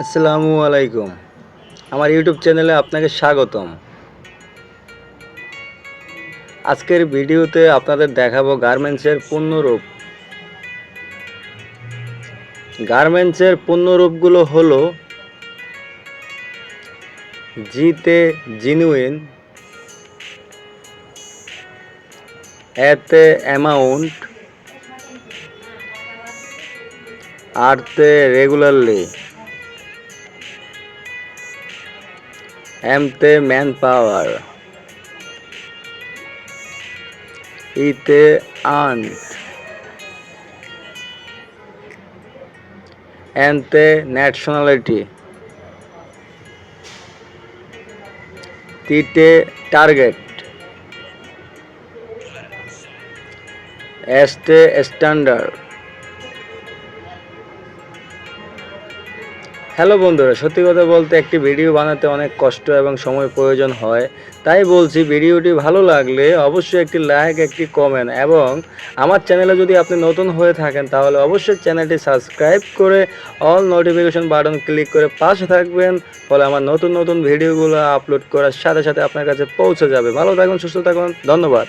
আসসালামু আলাইকুম। আমার ইউটিউব চ্যানেলে আপনাকে স্বাগতম। আজকের ভিডিওতে আপনাদের দেখাবো গার্মেন্টসের পণ্যরূপ। গার্মেন্টসের পণ্যরূপগুলো হলো জিতে জিনুইন, এতে অ্যামাউন্ট, আরতে রেগুলারলি, এমতে ম্যান পাওয়ার, ইতে আর্নড, এনতে ন্যাশনালিটি, টিতে টার্গেট, এসতে স্ট্যান্ডার্ড। হ্যালো বন্ধুরা, সত্যি কথা বলতে একটি ভিডিও বানাতে অনেক কষ্ট এবং সময় প্রয়োজন হয়। তাই বলছি, ভিডিওটি ভালো লাগলে অবশ্যই একটি লাইক, একটি কমেন্ট, এবং আমার চ্যানেলে যদি আপনি নতুন হয়ে থাকেন তাহলে অবশ্যই চ্যানেলটি সাবস্ক্রাইব করে অল নোটিফিকেশন বাটন ক্লিক করে পাশে থাকবেন। ফলে আমার নতুন নতুন ভিডিওগুলো আপলোড করার সাথে সাথে আপনার কাছে পৌঁছে যাবে। ভালো থাকুন, সুস্থ থাকুন, ধন্যবাদ।